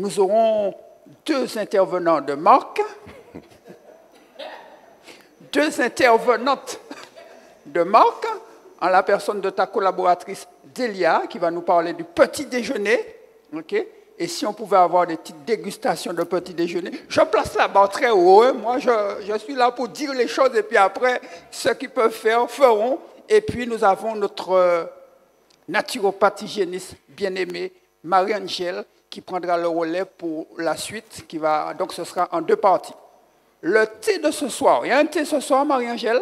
nous aurons 2 intervenants de marque, 2 intervenantes de marque, en la personne de ta collaboratrice Delia, qui va nous parler du petit déjeuner. Okay? Et si on pouvait avoir des petites dégustations de petit déjeuner, je place la barre très haut. Hein. Moi, je suis là pour dire les choses et puis après, ceux qui peuvent faire, feront. Et puis, nous avons notre naturopathe hygiéniste bien-aimée, Marie-Angèle, qui prendra le relais pour la suite. Donc, ce sera en 2 parties. Le thé de ce soir, il y a un thé ce soir, Marie-Angèle?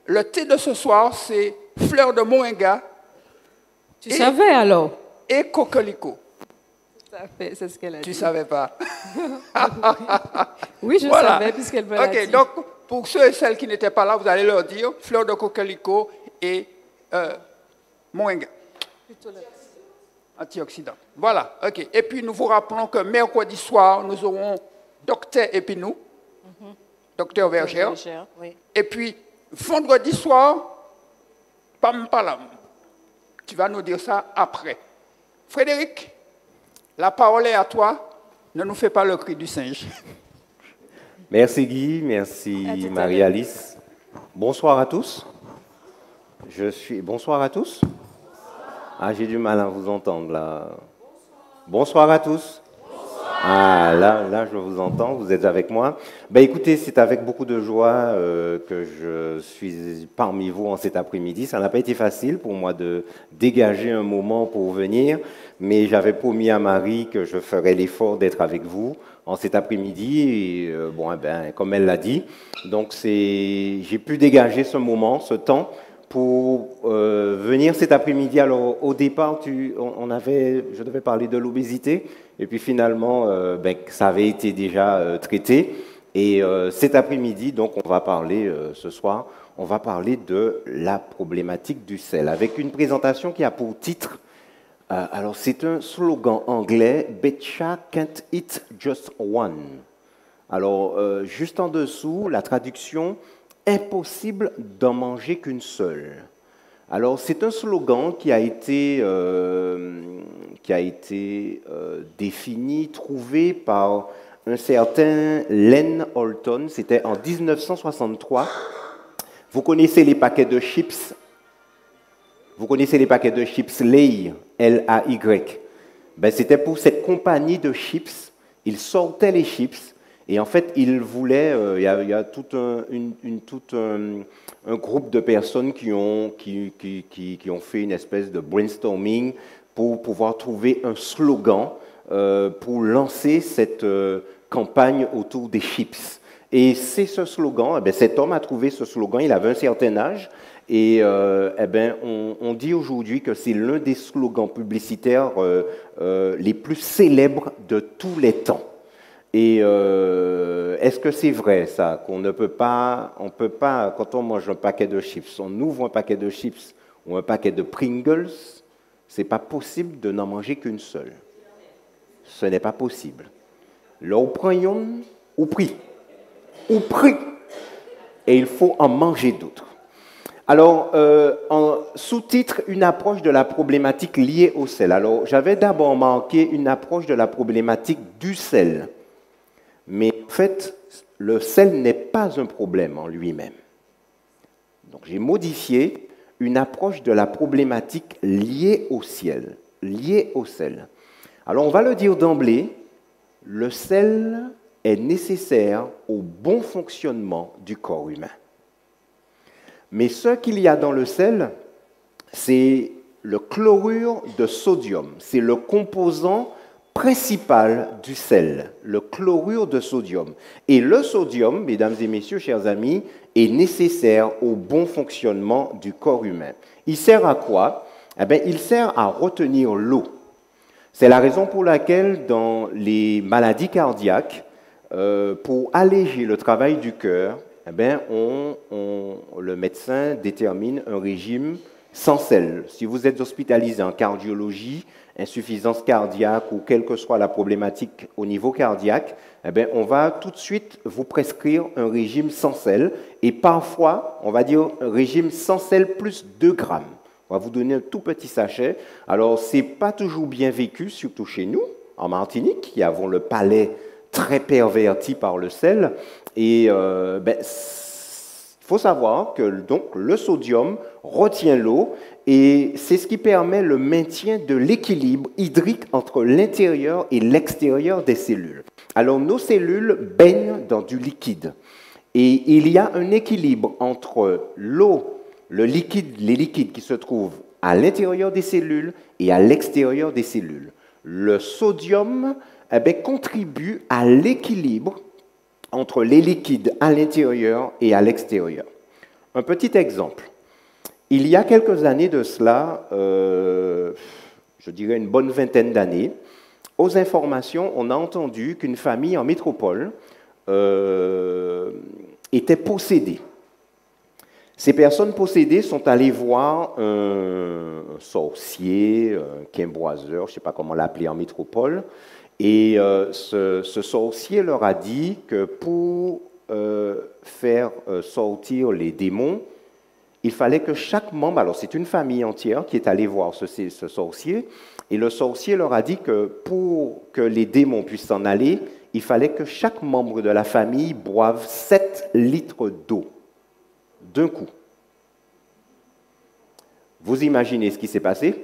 Le thé de ce soir, c'est fleur de moringa. Tu savais alors? Et coquelicot. Tout à fait, c'est ce qu'elle a dit. Tu ne savais pas? Oui, je savais, puisqu'elle me l'a dit. Ok, donc pour ceux et celles qui n'étaient pas là, vous allez leur dire fleur de coquelicot et moringa. Antioxydant. Voilà, ok. Et puis nous vous rappelons que mercredi soir, nous aurons Docteur Épinou, Docteur Vergère. Oui. Et puis vendredi soir, Pam Palam. Tu vas nous dire ça après. Frédéric, la parole est à toi. Ne nous fais pas le cri du singe. Merci Guy, merci Marie-Alice. Bonsoir à tous. Bonsoir à tous. Ah, j'ai du mal à vous entendre là. Bonsoir à tous. Ah, là, je vous entends, vous êtes avec moi. Ben, écoutez, c'est avec beaucoup de joie que je suis parmi vous en cet après-midi. Ça n'a pas été facile pour moi de dégager un moment pour venir, mais j'avais promis à Marie que je ferais l'effort d'être avec vous en cet après-midi. Et, comme elle l'a dit, donc j'ai pu dégager ce moment, ce temps, pour venir cet après-midi. Alors, au départ, je devais parler de l'obésité, et puis finalement, ça avait été déjà traité. Et cet après-midi, donc, on va parler, ce soir, on va parler de la problématique du sel, avec une présentation qui a pour titre, alors c'est un slogan anglais, Betcha can't eat just one. Alors, juste en dessous, la traduction, impossible d'en manger qu'une seule. Alors, c'est un slogan qui a été défini, trouvé par un certain Len Holton. C'était en 1963. Vous connaissez les paquets de chips? Vous connaissez les paquets de chips Lay, L-A-Y? Ben, c'était pour cette compagnie de chips. Ils sortaient les chips. Et en fait, il voulait, il y a tout un groupe de personnes qui ont fait une espèce de brainstorming pour pouvoir trouver un slogan pour lancer cette campagne autour des chips. Et c'est ce slogan, cet homme a trouvé ce slogan, il avait un certain âge, et on dit aujourd'hui que c'est l'un des slogans publicitaires les plus célèbres de tous les temps. Et est-ce que c'est vrai, ça, on peut pas, quand on mange un paquet de chips, on ouvre un paquet de chips ou un paquet de Pringles, c'est pas possible de n'en manger qu'une seule. Ce n'est pas possible. Là, on prend une, ou pris, et il faut en manger d'autres. Alors, en sous-titre, une approche de la problématique liée au sel. Alors, j'avais d'abord marqué une approche de la problématique du sel. Mais en fait, le sel n'est pas un problème en lui-même. Donc j'ai modifié une approche de la problématique liée au sel. Alors on va le dire d'emblée, le sel est nécessaire au bon fonctionnement du corps humain. Mais ce qu'il y a dans le sel, c'est le chlorure de sodium. C'est le composant principal du sel, le chlorure de sodium. Et le sodium, mesdames et messieurs, chers amis, est nécessaire au bon fonctionnement du corps humain. Il sert à quoi? Il sert à retenir l'eau. C'est la raison pour laquelle, dans les maladies cardiaques, pour alléger le travail du cœur, le médecin détermine un régime sans sel. Si vous êtes hospitalisé en cardiologie, insuffisance cardiaque ou quelle que soit la problématique au niveau cardiaque, on va tout de suite vous prescrire un régime sans sel et parfois, on va dire un régime sans sel plus 2 grammes. On va vous donner un tout petit sachet. Alors, ce n'est pas toujours bien vécu, surtout chez nous, en Martinique, qui avons le palais très perverti par le sel. Et il faut savoir que donc, le sodium retient l'eau et c'est ce qui permet le maintien de l'équilibre hydrique entre l'intérieur et l'extérieur des cellules. Alors, nos cellules baignent dans du liquide. Et il y a un équilibre entre l'eau, les liquides qui se trouvent à l'intérieur des cellules et à l'extérieur des cellules. Le sodium contribue à l'équilibre entre les liquides à l'intérieur et à l'extérieur. Un petit exemple. Il y a quelques années de cela, je dirais une bonne vingtaine d'années, aux informations, on a entendu qu'une famille en métropole étaient possédées. Ces personnes possédées sont allées voir un sorcier, un quimboiseur, je ne sais pas comment l'appeler en métropole, et ce sorcier leur a dit que pour faire sortir les démons, il fallait que chaque membre, alors c'est une famille entière qui est allée voir ce sorcier, et le sorcier leur a dit que pour que les démons puissent s'en aller, il fallait que chaque membre de la famille boive 7 litres d'eau d'un coup. Vous imaginez ce qui s'est passé?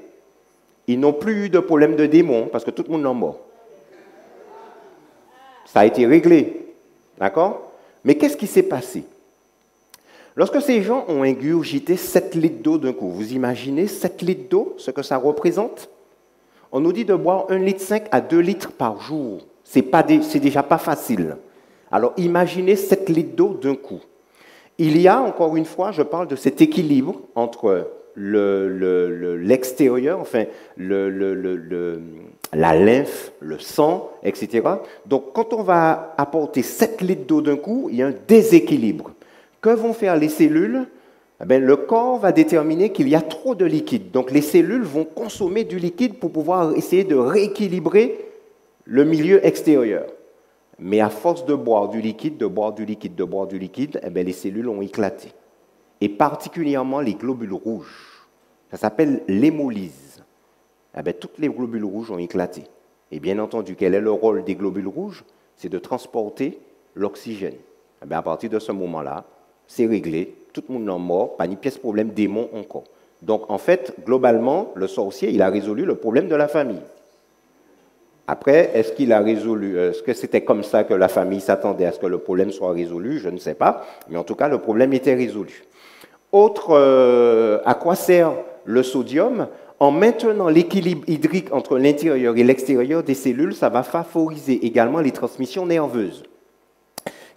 Ils n'ont plus eu de problème de démons parce que tout le monde en est mort. Ça a été réglé. D'accord? Mais qu'est-ce qui s'est passé? Lorsque ces gens ont ingurgité 7 litres d'eau d'un coup, vous imaginez 7 litres d'eau, ce que ça représente? On nous dit de boire 1,5 litre à 2 litres par jour. C'est déjà pas facile. Alors imaginez 7 litres d'eau d'un coup. Il y a, encore une fois, je parle de cet équilibre entre l'extérieur, enfin la lymphe, le sang, etc. Donc quand on va apporter 7 litres d'eau d'un coup, il y a un déséquilibre. Que vont faire les cellules? Le corps va déterminer qu'il y a trop de liquide. Donc les cellules vont consommer du liquide pour pouvoir essayer de rééquilibrer le milieu extérieur. Mais à force de boire du liquide, les cellules ont éclaté. Et particulièrement les globules rouges. Ça s'appelle l'hémolyse. Toutes les globules rouges ont éclaté. Et bien entendu, quel est le rôle des globules rouges? C'est de transporter l'oxygène. À partir de ce moment-là, c'est réglé, tout le monde en mort, pas ni pièce problème, démon encore. Donc en fait, globalement, le sorcier, il a résolu le problème de la famille. Après, est-ce qu'il a résolu, est-ce que c'était comme ça que la famille s'attendait à ce que le problème soit résolu? Je ne sais pas, mais en tout cas, le problème était résolu. Autre, à quoi sert le sodium? En maintenant l'équilibre hydrique entre l'intérieur et l'extérieur des cellules, ça va favoriser également les transmissions nerveuses.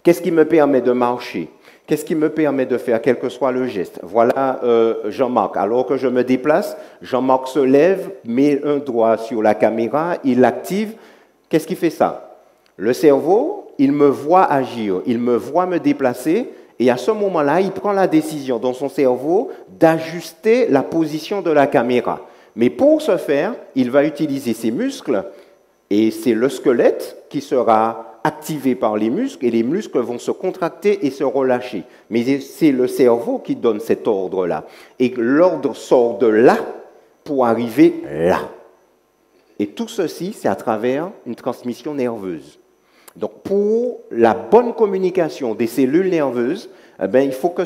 Qu'est-ce qui me permet de marcher? Qu'est-ce qui me permet de faire quel que soit le geste? Voilà Jean-Marc. Alors que je me déplace, Jean-Marc se lève, met un doigt sur la caméra, il l'active. Qu'est-ce qui fait ça? Le cerveau, il me voit agir, il me voit me déplacer, et à ce moment-là, il prend la décision dans son cerveau d'ajuster la position de la caméra. Mais pour ce faire, il va utiliser ses muscles, et c'est le squelette qui sera activé par les muscles, et les muscles vont se contracter et se relâcher. Mais c'est le cerveau qui donne cet ordre-là. Et l'ordre sort de là pour arriver là. Et tout ceci, c'est à travers une transmission nerveuse. Donc, pour la bonne communication des cellules nerveuses, il faut que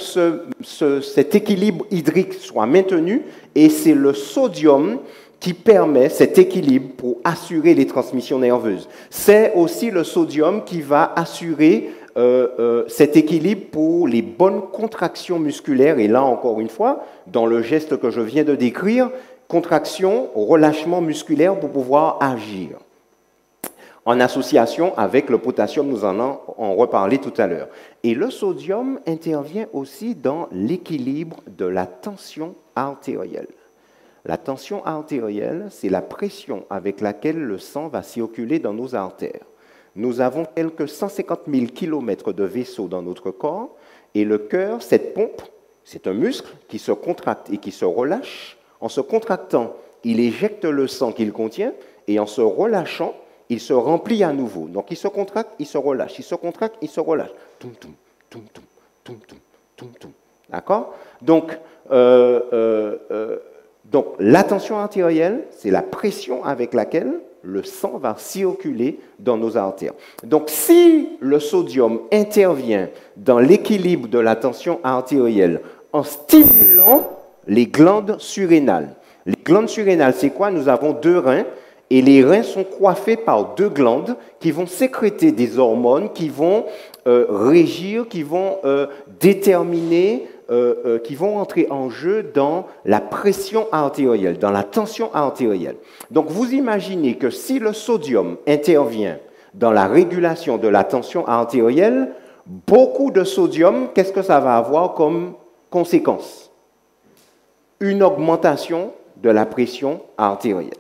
cet équilibre hydrique soit maintenu, et c'est le sodium qui permet cet équilibre pour assurer les transmissions nerveuses. C'est aussi le sodium qui va assurer cet équilibre pour les bonnes contractions musculaires. Et là, encore une fois, dans le geste que je viens de décrire, contraction, relâchement musculaire pour pouvoir agir. En association avec le potassium, nous en avons reparlé tout à l'heure. Et le sodium intervient aussi dans l'équilibre de la tension artérielle. La tension artérielle, c'est la pression avec laquelle le sang va circuler dans nos artères. Nous avons quelques 150 000 km de vaisseaux dans notre corps, et le cœur, cette pompe, c'est un muscle qui se contracte et qui se relâche. En se contractant, il éjecte le sang qu'il contient, et en se relâchant, il se remplit à nouveau. Donc il se contracte, il se relâche, il se contracte, il se relâche. Toum, toum, toum, toum, toum, toum, toum, toum. D'accord? Donc, la tension artérielle, c'est la pression avec laquelle le sang va circuler dans nos artères. Donc, si le sodium intervient dans l'équilibre de la tension artérielle en stimulant les glandes surrénales. Les glandes surrénales, c'est quoi? Nous avons 2 reins et les reins sont coiffés par 2 glandes qui vont sécréter des hormones, qui vont régir, qui vont déterminer, qui vont entrer en jeu dans la pression artérielle, dans la tension artérielle. Donc vous imaginez que si le sodium intervient dans la régulation de la tension artérielle, beaucoup de sodium, qu'est-ce que ça va avoir comme conséquence? Une augmentation de la pression artérielle.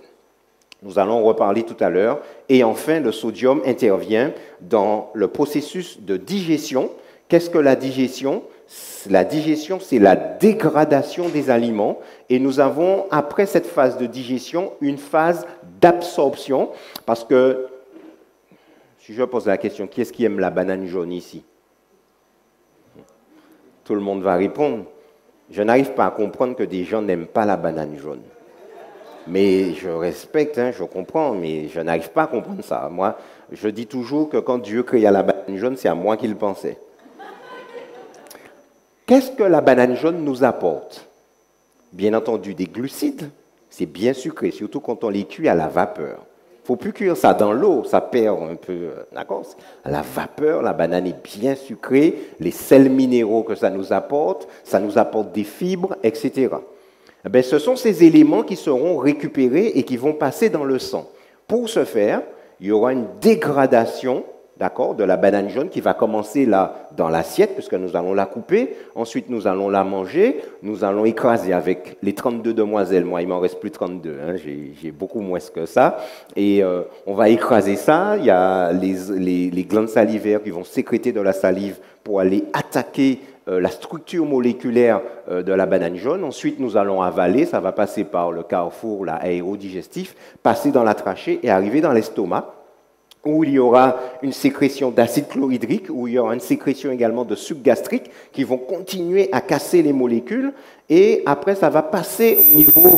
Nous allons reparler tout à l'heure. Et enfin, le sodium intervient dans le processus de digestion. Qu'est-ce que la digestion? La digestion, c'est la dégradation des aliments. Et nous avons, après cette phase de digestion, une phase d'absorption. Parce que, si je pose la question, qui est-ce qui aime la banane jaune ici? Tout le monde va répondre. Je n'arrive pas à comprendre que des gens n'aiment pas la banane jaune. Mais je respecte, je comprends, mais je n'arrive pas à comprendre ça. Moi, je dis toujours que quand Dieu créa la banane jaune, c'est à moi qu'il pensait. Qu'est-ce que la banane jaune nous apporte? Bien entendu, des glucides. C'est bien sucré, surtout quand on les cuit à la vapeur. Il ne faut plus cuire ça dans l'eau, ça perd un peu, d'accord? À la vapeur, la banane est bien sucrée, les sels minéraux que ça nous apporte des fibres, etc. Eh bien, ce sont ces éléments qui seront récupérés et qui vont passer dans le sang. Pour ce faire, il y aura une dégradation, d'accord, de la banane jaune qui va commencer là dans l'assiette, puisque nous allons la couper. Ensuite, nous allons la manger. Nous allons écraser avec les 32 demoiselles. Moi, il m'en reste plus 32. J'ai beaucoup moins que ça. Et on va écraser ça. Il y a les glandes salivaires qui vont sécréter de la salive pour aller attaquer la structure moléculaire de la banane jaune. Ensuite, nous allons avaler. Ça va passer par le carrefour là, aérodigestif, passer dans la trachée et arriver dans l'estomac, où il y aura une sécrétion d'acide chlorhydrique, où il y aura une sécrétion également de sucs gastriques qui vont continuer à casser les molécules. Et après, ça va passer au niveau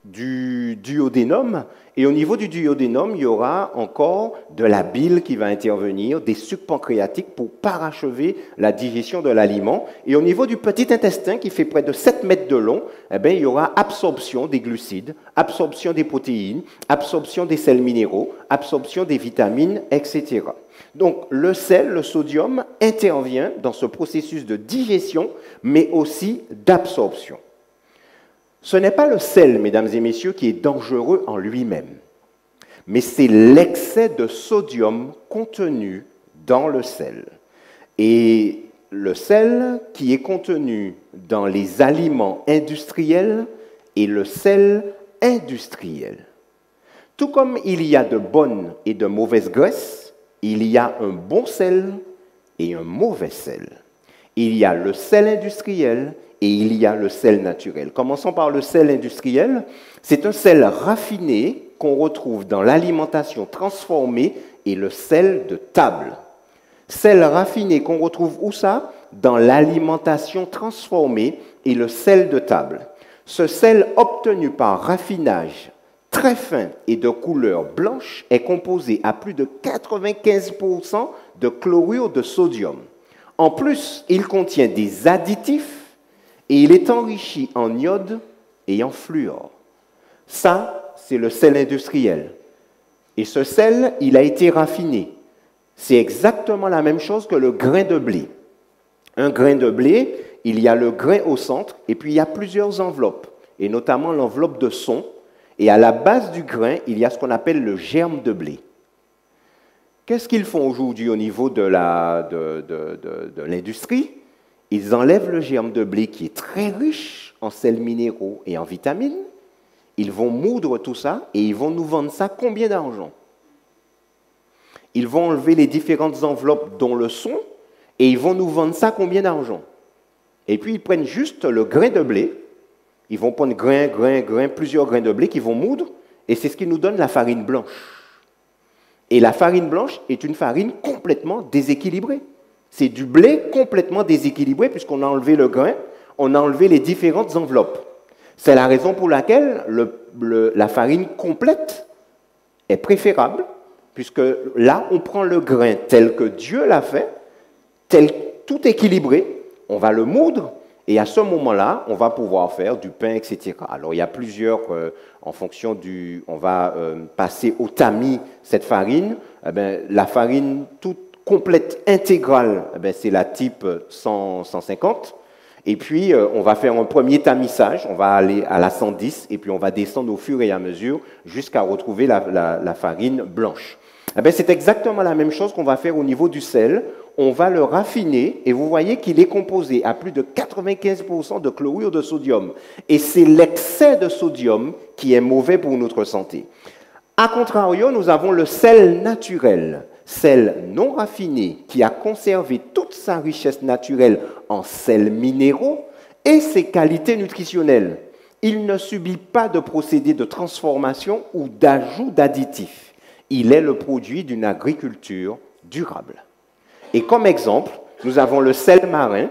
du duodénum. Et au niveau du duodénum, il y aura encore de la bile qui va intervenir, des sucs pancréatiques pour parachever la digestion de l'aliment. Et au niveau du petit intestin, qui fait près de 7 mètres de long, eh bien, il y aura absorption des glucides, absorption des protéines, absorption des sels minéraux, absorption des vitamines, etc. Donc, le sel, le sodium, intervient dans ce processus de digestion, mais aussi d'absorption. Ce n'est pas le sel, mesdames et messieurs, qui est dangereux en lui-même, mais c'est l'excès de sodium contenu dans le sel. Et le sel qui est contenu dans les aliments industriels est le sel industriel. Tout comme il y a de bonnes et de mauvaises graisses, il y a un bon sel et un mauvais sel. Il y a le sel industriel et il y a le sel naturel. Commençons par le sel industriel. C'est un sel raffiné qu'on retrouve dans l'alimentation transformée et le sel de table. Sel raffiné qu'on retrouve où ça? Dans l'alimentation transformée et le sel de table. Ce sel obtenu par raffinage très fin et de couleur blanche est composé à plus de 95% de chlorure de sodium. En plus, il contient des additifs et il est enrichi en iode et en fluor. Ça, c'est le sel industriel. Et ce sel, il a été raffiné. C'est exactement la même chose que le grain de blé. Un grain de blé, il y a le grain au centre, et puis il y a plusieurs enveloppes, et notamment l'enveloppe de son. Et à la base du grain, il y a ce qu'on appelle le germe de blé. Qu'est-ce qu'ils font aujourd'hui au niveau de l'industrie? Ils enlèvent le germe de blé qui est très riche en sels minéraux et en vitamines. Ils vont moudre tout ça et ils vont nous vendre ça combien d'argent? Ils vont enlever les différentes enveloppes dont le son et ils vont nous vendre ça combien d'argent? Et puis ils prennent juste le grain de blé. Ils vont prendre plusieurs grains de blé qu'ils vont moudre et c'est ce qui nous donne la farine blanche. Et la farine blanche est une farine complètement déséquilibrée. C'est du blé complètement déséquilibré puisqu'on a enlevé le grain, on a enlevé les différentes enveloppes. C'est la raison pour laquelle la farine complète est préférable, puisque là, on prend le grain tel que Dieu l'a fait, tout équilibré, on va le moudre, et à ce moment-là, on va pouvoir faire du pain, etc. Alors, il y a plusieurs, en fonction du... On va passer au tamis, cette farine. Eh bien, la farine toute complète, intégrale, eh bien, c'est la type 150. Et puis, on va faire un premier tamissage, on va aller à la 110, et puis on va descendre au fur et à mesure jusqu'à retrouver la farine blanche. Eh bien, c'est exactement la même chose qu'on va faire au niveau du sel. On va le raffiner, et vous voyez qu'il est composé à plus de 95% de chlorure de sodium. Et c'est l'excès de sodium qui est mauvais pour notre santé. A contrario, nous avons le sel naturel, sel non raffiné, qui a conservé toute sa richesse naturelle en sels minéraux et ses qualités nutritionnelles. Il ne subit pas de procédé de transformation ou d'ajout d'additifs. Il est le produit d'une agriculture durable. Et comme exemple, nous avons le sel marin,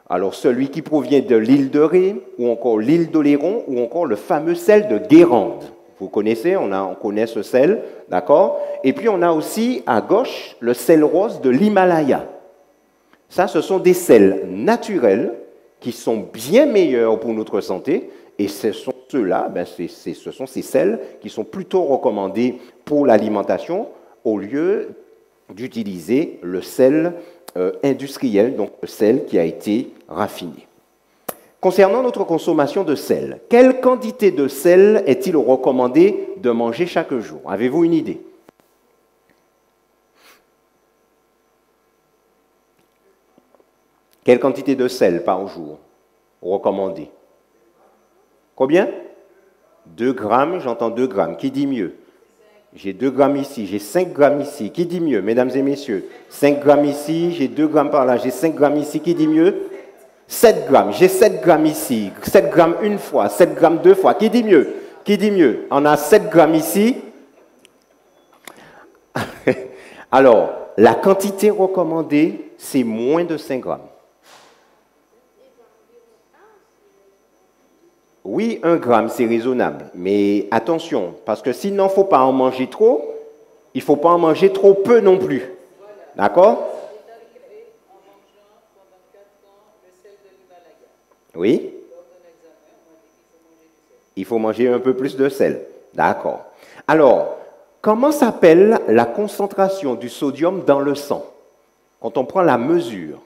alors celui qui provient de l'île de Ré, ou encore l'île d'Oléron, ou encore le fameux sel de Guérande. Vous connaissez, on connaît ce sel, d'accord? Et puis on a aussi à gauche le sel rose de l'Himalaya. Ça, ce sont des sels naturels qui sont bien meilleurs pour notre santé, et ce sont ceux-là, ce sont ces sels qui sont plutôt recommandés pour l'alimentation au lieu d'utiliser le sel industriel, donc le sel qui a été raffiné. Concernant notre consommation de sel, quelle quantité de sel est-il recommandé de manger chaque jour? Avez-vous une idée? Quelle quantité de sel par jour recommandée? Combien? 2 grammes, j'entends 2 grammes. Qui dit mieux? J'ai 2 grammes ici, j'ai 5 grammes ici. Qui dit mieux, mesdames et messieurs? 5 grammes ici, j'ai 2 grammes par là, j'ai 5 grammes ici. Qui dit mieux? 7 grammes, j'ai 7 grammes ici. 7 grammes une fois, 7 grammes 2 fois. Qui dit mieux? Qui dit mieux? On a 7 grammes ici. Alors, la quantité recommandée, c'est moins de 5 grammes. Oui, 1 gramme, c'est raisonnable. Mais attention, parce que s'il n'en faut pas en manger trop, il ne faut pas en manger trop peu non plus. D'accord? Oui? Il faut manger un peu plus de sel. D'accord. Alors, comment s'appelle la concentration du sodium dans le sang? Quand on prend la mesure,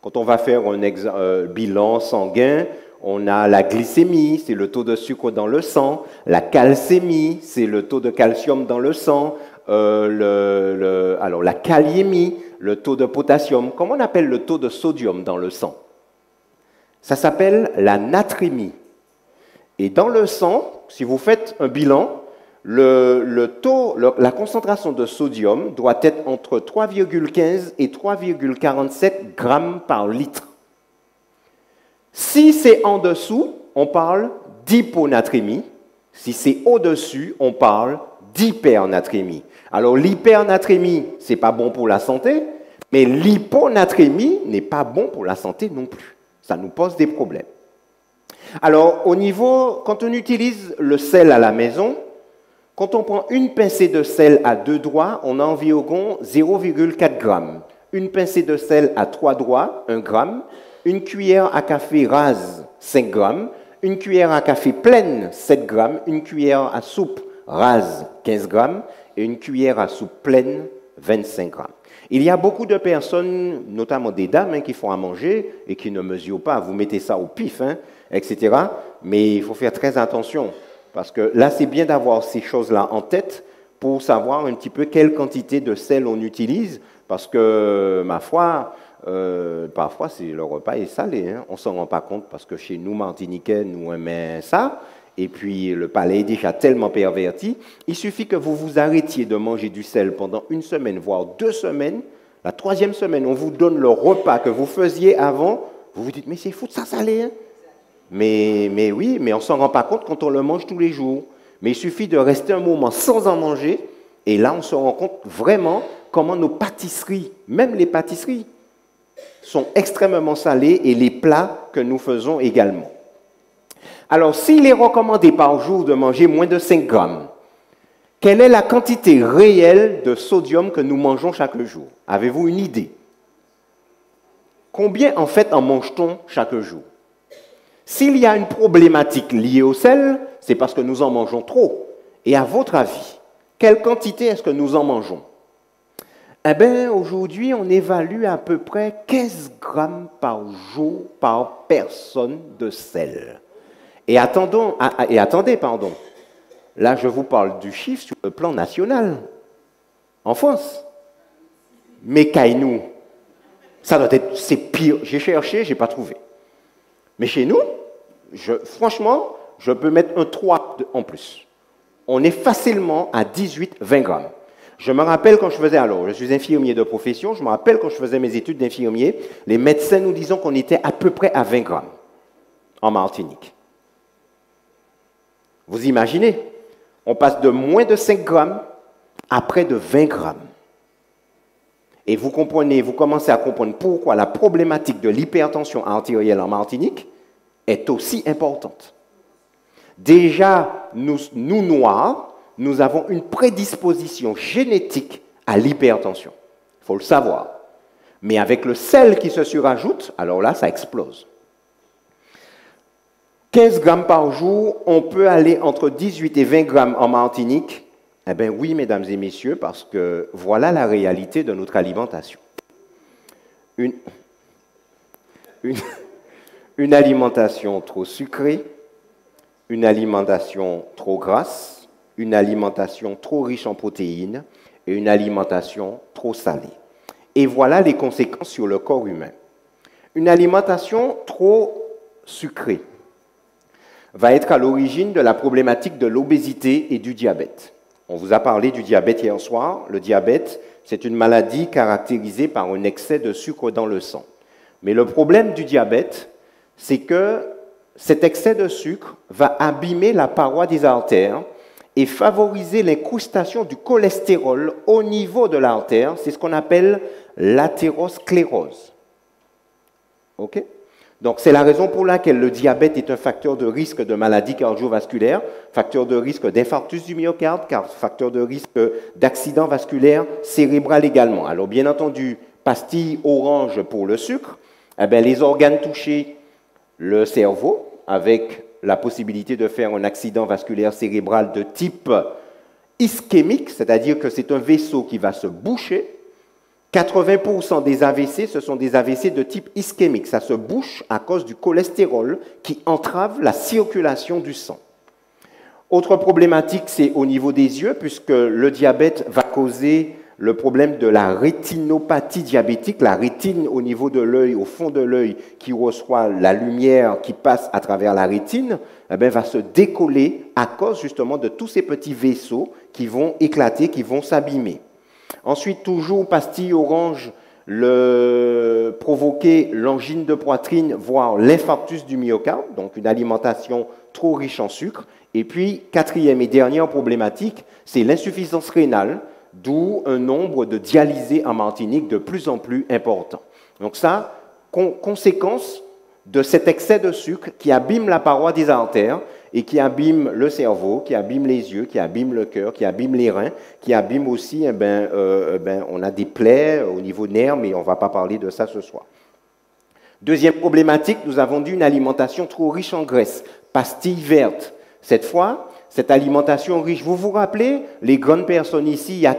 quand on va faire un bilan sanguin, on a la glycémie, c'est le taux de sucre dans le sang. La calcémie, c'est le taux de calcium dans le sang. Alors, la kaliémie, le taux de potassium. Comment on appelle le taux de sodium dans le sang? Ça s'appelle la natrémie. Et dans le sang, si vous faites un bilan, la concentration de sodium doit être entre 3,15 et 3,47 grammes par litre. Si c'est en dessous, on parle d'hyponatrémie. Si c'est au-dessus, on parle d'hypernatrémie. Alors l'hypernatrémie, ce n'est pas bon pour la santé, mais l'hyponatrémie n'est pas bon pour la santé non plus. Ça nous pose des problèmes. Alors, quand on utilise le sel à la maison, quand on prend une pincée de sel à 2 doigts, on a environ 0,4 grammes. Une pincée de sel à 3 doigts, 1 gramme. Une cuillère à café rase, 5 grammes. Une cuillère à café pleine, 7 grammes. Une cuillère à soupe rase, 15 grammes. Et une cuillère à soupe pleine, 25 grammes. Il y a beaucoup de personnes, notamment des dames, qui font à manger et qui ne mesurent pas. Vous mettez ça au pif, etc. Mais il faut faire très attention. Parce que là, c'est bien d'avoir ces choses-là en tête pour savoir un petit peu quelle quantité de sel on utilise. Parce que, ma foi, parfois, le repas est salé. On ne s'en rend pas compte parce que chez nous, Martiniquais, nous aimons ça. Et puis, le palais est déjà tellement perverti. Il suffit que vous vous arrêtiez de manger du sel pendant 1 semaine, voire 2 semaines. La 3e semaine, on vous donne le repas que vous faisiez avant. Vous vous dites, mais c'est fou de ça salé. Mais oui, mais on ne s'en rend pas compte quand on le mange tous les jours. Mais il suffit de rester un moment sans en manger. Et là, on se rend compte vraiment comment nos pâtisseries, même les pâtisseries, sont extrêmement salées et les plats que nous faisons également. Alors, s'il est recommandé par jour de manger moins de 5 grammes, Quelle est la quantité réelle de sodium que nous mangeons chaque jour? Avez-vous une idée? Combien en fait en mange-t-on chaque jour? S'il y a une problématique liée au sel, c'est parce que nous en mangeons trop. Et à votre avis, quelle quantité est-ce que nous en mangeons? Eh bien, aujourd'hui, on évalue à peu près 15 grammes par jour par personne de sel. Et attendez, pardon. Là, je vous parle du chiffre sur le plan national, en France. Mais Kainou, ça doit être, c'est pire. J'ai cherché, je n'ai pas trouvé. Mais chez nous, franchement, je peux mettre un 3 en plus. On est facilement à 18-20 grammes. Je me rappelle quand je suis infirmier de profession, je me rappelle quand je faisais mes études d'infirmier, les médecins nous disaient qu'on était à peu près à 20 grammes en Martinique. Vous imaginez, on passe de moins de 5 grammes à près de 20 grammes. Et vous commencez à comprendre pourquoi la problématique de l'hypertension artérielle en Martinique est aussi importante. Déjà, nous Noirs, nous avons une prédisposition génétique à l'hypertension. Il faut le savoir. Mais avec le sel qui se surajoute, alors là, ça explose. 15 grammes par jour, on peut aller entre 18 et 20 grammes en Martinique. Eh bien oui, mesdames et messieurs, parce que voilà la réalité de notre alimentation. Une alimentation trop sucrée, une alimentation trop grasse, une alimentation trop riche en protéines et une alimentation trop salée. Et voilà les conséquences sur le corps humain. Une alimentation trop sucrée va être à l'origine de la problématique de l'obésité et du diabète. On vous a parlé du diabète hier soir. Le diabète, c'est une maladie caractérisée par un excès de sucre dans le sang. Mais le problème du diabète, c'est que cet excès de sucre va abîmer la paroi des artères et favoriser l'incrustation du cholestérol au niveau de l'artère. C'est ce qu'on appelle l'athérosclérose. OK? Donc, c'est la raison pour laquelle le diabète est un facteur de risque de maladie cardiovasculaire, facteur de risque d'infarctus du myocarde, facteur de risque d'accident vasculaire cérébral également. Alors, bien entendu, pastilles orange pour le sucre, eh bien, les organes touchés, le cerveau, avec la possibilité de faire un accident vasculaire cérébral de type ischémique, c'est-à-dire que c'est un vaisseau qui va se boucher. 80% des AVC, ce sont des AVC de type ischémique. Ça se bouche à cause du cholestérol qui entrave la circulation du sang. Autre problématique, c'est au niveau des yeux, puisque le diabète va causer le problème de la rétinopathie diabétique, la rétine au niveau de l'œil, au fond de l'œil, qui reçoit la lumière qui passe à travers la rétine, eh bien, va se décoller à cause justement de tous ces petits vaisseaux qui vont éclater, qui vont s'abîmer. Ensuite, toujours pastille orange, provoquer l'angine de poitrine, voire l'infarctus du myocarde, donc une alimentation trop riche en sucre. Et puis, quatrième et dernière problématique, c'est l'insuffisance rénale, d'où un nombre de dialysés en Martinique de plus en plus important. Donc ça, conséquence de cet excès de sucre qui abîme la paroi des artères et qui abîme le cerveau, qui abîme les yeux, qui abîme le cœur, qui abîme les reins, qui abîme aussi, on a des plaies au niveau nerfs, mais on ne va pas parler de ça ce soir. Deuxième problématique, nous avons dû une alimentation trop riche en graisse, pastilles vertes. Cette fois, cette alimentation riche, vous vous rappelez, les grandes personnes ici, il y a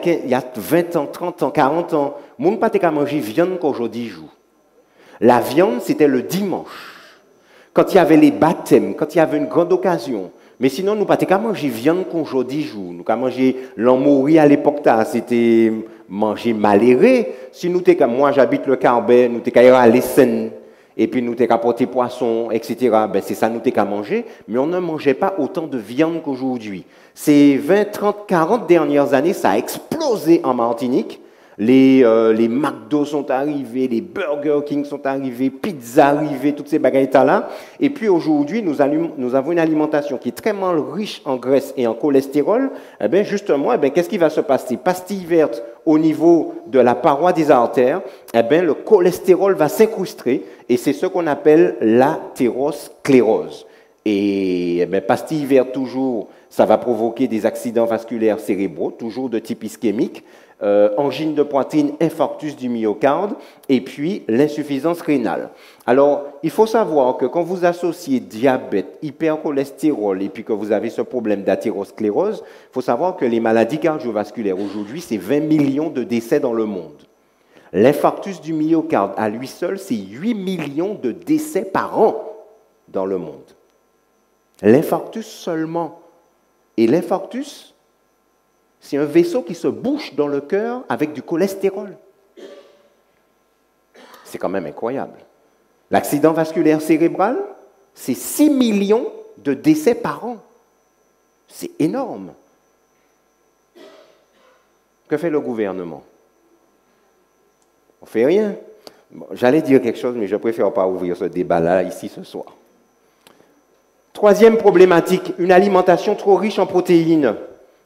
20 ans, 30 ans, 40 ans, mon pas qu'à manger viande qu'aujourd'hui joue. La viande, c'était le dimanche. Quand il y avait les baptêmes, quand il y avait une grande occasion. Mais sinon, nous pas qu'à manger viande qu'aujourd'hui joue. Nous qu'à manger l'amourie à l'époque, c'était manger maléré. Si nous t'es moi, j'habite le Carbet, nous t'es qu'à aller Seine. Et puis nous t'es qu'à porter poisson, etc. Ben, c'est ça nous t'es qu'à manger, mais on ne mangeait pas autant de viande qu'aujourd'hui. Ces 20, 30, 40 dernières années, ça a explosé en Martinique. Les McDo sont arrivés, les Burger King sont arrivés, pizza arrivées, toutes ces bagailles-là. Et puis aujourd'hui, nous avons une alimentation qui est très riche en graisse et en cholestérol. Eh bien justement, qu'est-ce qui va se passer? Pastilles vertes au niveau de la paroi des artères, eh bien le cholestérol va s'incruster et c'est ce qu'on appelle l'athérosclérose. Et pastilles vertes toujours, ça va provoquer des accidents vasculaires cérébraux, toujours de type ischémique, angine de poitrine, infarctus du myocarde, et puis l'insuffisance rénale. Alors, il faut savoir que quand vous associez diabète, hypercholestérol, et puis que vous avez ce problème d'athérosclérose, il faut savoir que les maladies cardiovasculaires aujourd'hui, c'est 20 millions de décès dans le monde. L'infarctus du myocarde, à lui seul, c'est 8 millions de décès par an dans le monde. L'infarctus seulement. Et l'infarctus, c'est un vaisseau qui se bouche dans le cœur avec du cholestérol. C'est quand même incroyable. L'accident vasculaire cérébral, c'est 6 millions de décès par an. C'est énorme. Que fait le gouvernement? On ne fait rien. Bon, j'allais dire quelque chose, mais je préfère pas ouvrir ce débat-là ici ce soir. Troisième problématique, une alimentation trop riche en protéines.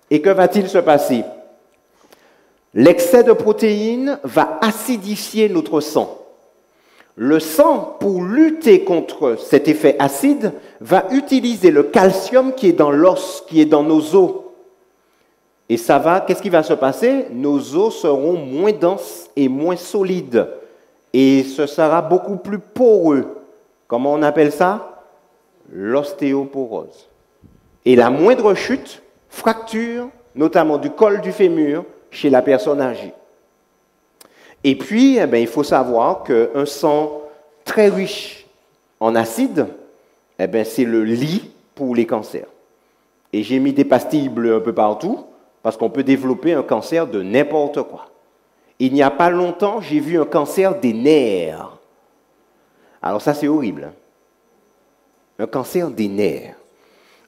Et que va-t-il se passer? L'excès de protéines va acidifier notre sang. Le sang, pour lutter contre cet effet acide, va utiliser le calcium qui est dans l'os, qui est dans nos os. Et ça va, qu'est-ce qui va se passer? Nos os seront moins denses et moins solides. Et ce sera beaucoup plus poreux. Comment on appelle ça? L'ostéoporose. Et la moindre chute, fracture, notamment du col du fémur, chez la personne âgée. Et puis, il faut savoir qu'un sang très riche en acide, c'est le lit pour les cancers. Et j'ai mis des pastilles bleues un peu partout, parce qu'on peut développer un cancer de n'importe quoi. Il n'y a pas longtemps, j'ai vu un cancer des nerfs. Alors ça, c'est horrible. Un cancer des nerfs.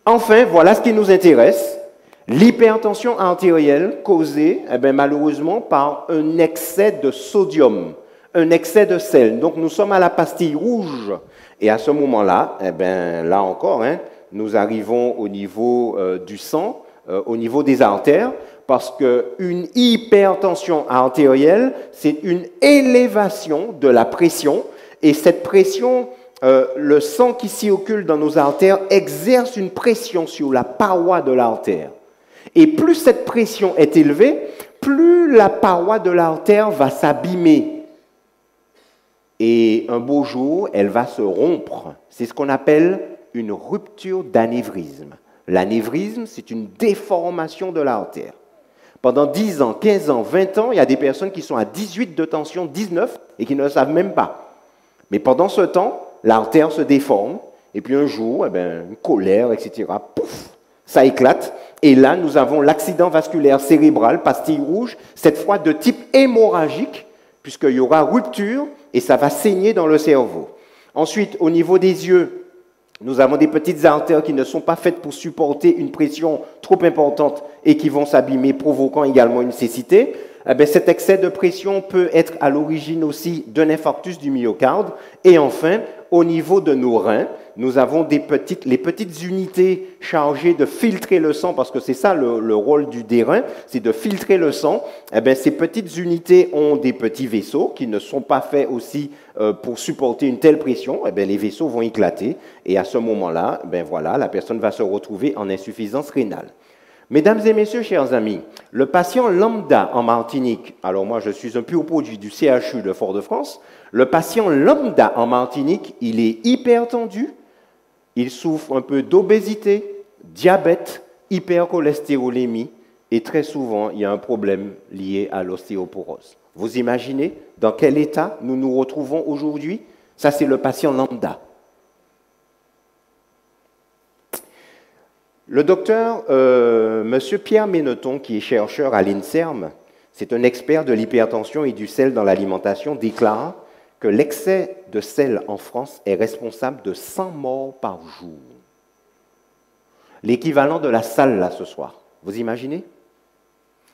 Enfin, voilà ce qui nous intéresse. L'hypertension artérielle causée, malheureusement, par un excès de sodium, un excès de sel. Donc, nous sommes à la pastille rouge. Et à ce moment-là, là encore, nous arrivons au niveau du sang, au niveau des artères, parce qu'une hypertension artérielle, c'est une élévation de la pression. Et cette pression, le sang qui circule dans nos artères exerce une pression sur la paroi de l'artère. Et plus cette pression est élevée, plus la paroi de l'artère va s'abîmer. Et un beau jour, elle va se rompre. C'est ce qu'on appelle une rupture d'anévrisme. L'anévrisme, c'est une déformation de l'artère. Pendant 10 ans, 15 ans, 20 ans, il y a des personnes qui sont à 18 de tension, 19, et qui ne le savent même pas. Mais pendant ce temps, l'artère se déforme, et puis un jour, une colère, etc., pouf, ça éclate. Et là, nous avons l'accident vasculaire cérébral, pastille rouge, cette fois de type hémorragique, puisqu'il y aura rupture, et ça va saigner dans le cerveau. Ensuite, au niveau des yeux, nous avons des petites artères qui ne sont pas faites pour supporter une pression trop importante et qui vont s'abîmer, provoquant également une cécité. Cet excès de pression peut être à l'origine aussi d'un infarctus du myocarde. Et enfin, au niveau de nos reins, nous avons les petites unités chargées de filtrer le sang, parce que c'est ça le rôle des reins, c'est de filtrer le sang. Ces petites unités ont des petits vaisseaux qui ne sont pas faits aussi pour supporter une telle pression. Les vaisseaux vont éclater et à ce moment-là, la personne va se retrouver en insuffisance rénale. Mesdames et messieurs, chers amis, le patient lambda en Martinique, alors moi je suis un pur produit du CHU de Fort-de-France, le patient lambda en Martinique, il est hypertendu, il souffre un peu d'obésité, diabète, hypercholestérolémie et très souvent il y a un problème lié à l'ostéoporose. Vous imaginez dans quel état nous nous retrouvons aujourd'hui? Ça c'est le patient lambda. Le docteur Monsieur Pierre Méneton, qui est chercheur à l'INSERM, c'est un expert de l'hypertension et du sel dans l'alimentation, déclare que l'excès de sel en France est responsable de 100 morts par jour. L'équivalent de la salle là ce soir, vous imaginez?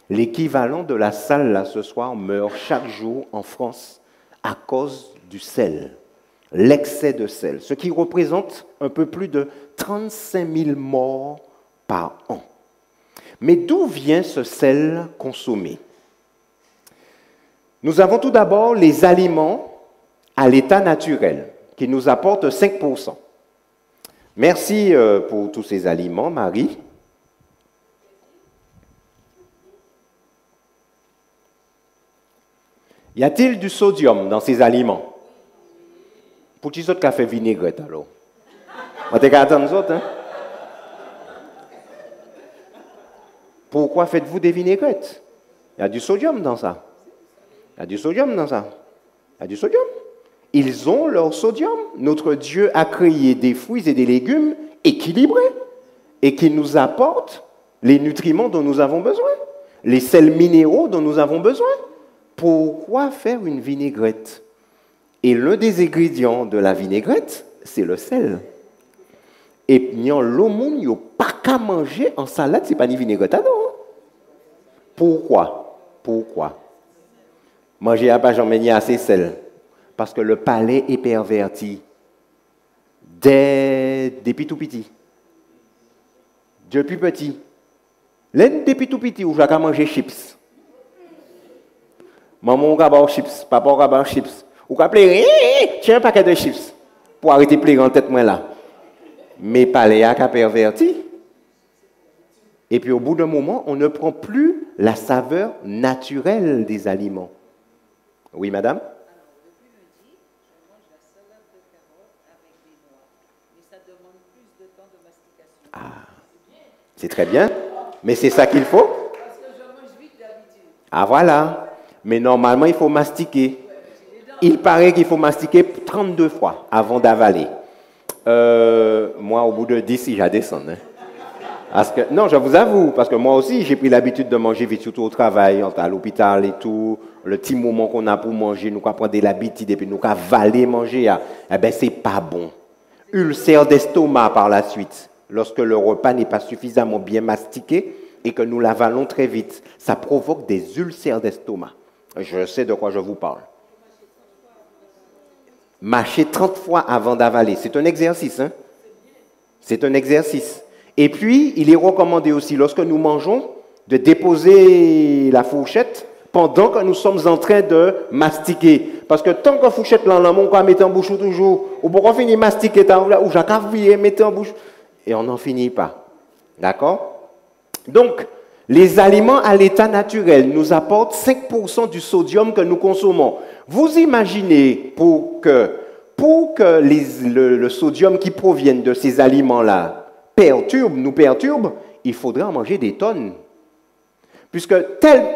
L'équivalent de la salle là ce soir meurt chaque jour en France à cause du sel. L'excès de sel, ce qui représente un peu plus de 35 000 morts par an. Mais d'où vient ce sel consommé? Nous avons tout d'abord les aliments à l'état naturel, qui nous apportent 5%. Merci pour tous ces aliments, Marie. Y a-t-il du sodium dans ces aliments? Pour qui autres café vinaigrette alors? On t'a attendre nous autres, hein? Pourquoi faites-vous des vinaigrettes? Il y a du sodium dans ça. Il y a du sodium dans ça. Il y a du sodium. Ils ont leur sodium. Notre Dieu a créé des fruits et des légumes équilibrés et qui nous apportent les nutriments dont nous avons besoin, les sels minéraux dont nous avons besoin. Pourquoi faire une vinaigrette? Et l'un des ingrédients de la vinaigrette, c'est le sel. Et l'eau, il n'y a pas qu'à manger en salade, ce n'est pas ni vinaigrette, non. Pourquoi? Pourquoi? Manger à pas jamais assez sel. Parce que le palais est perverti. Depuis tout petit. Depuis petit. L'un depuis tout petit où j'ai qu'à manger chips. Maman a pas chips, papa a pas chips. Ou qu'à pleurer, tiens un paquet de chips pour arrêter de pleurer en tête moi là. Mais palais a qu'à perverti. Et puis au bout d'un moment, on ne prend plus la saveur naturelle des aliments. Oui, madame? Alors, depuis lundi, je mange la salade de carottes avec des noix. Mais ça demande plus de temps de mastication. Ah, c'est très bien. Mais c'est ça qu'il faut? Parce que je mange vite d'habitude. Ah, voilà. Mais normalement, il faut mastiquer. Il paraît qu'il faut mastiquer 32 fois avant d'avaler. Moi, au bout de 10, si j'adescends. Hein. Parce que, non, je vous avoue, parce que moi aussi, j'ai pris l'habitude de manger vite, surtout au travail, à l'hôpital et tout. Le petit moment qu'on a pour manger, nous avons prendre l'habitude et puis nous avons avaler manger. Eh bien, c'est pas bon. Ulcère d'estomac par la suite. Lorsque le repas n'est pas suffisamment bien mastiqué et que nous l'avalons très vite, ça provoque des ulcères d'estomac. Je sais de quoi je vous parle. Mâcher 30 fois avant d'avaler, c'est un exercice. Hein? C'est un exercice. Et puis, il est recommandé aussi, lorsque nous mangeons, de déposer la fourchette pendant que nous sommes en train de mastiquer. Parce que tant que la fourchette là, on va mettre en bouche toujours, ou pourquoi finir mastiquer, ou j'accavier, mettre en bouche, et on n'en finit pas. D'accord? Donc, les aliments à l'état naturel nous apportent 5% du sodium que nous consommons. Vous imaginez pour que le sodium qui provient de ces aliments-là nous perturbe, il faudrait en manger des tonnes. Puisque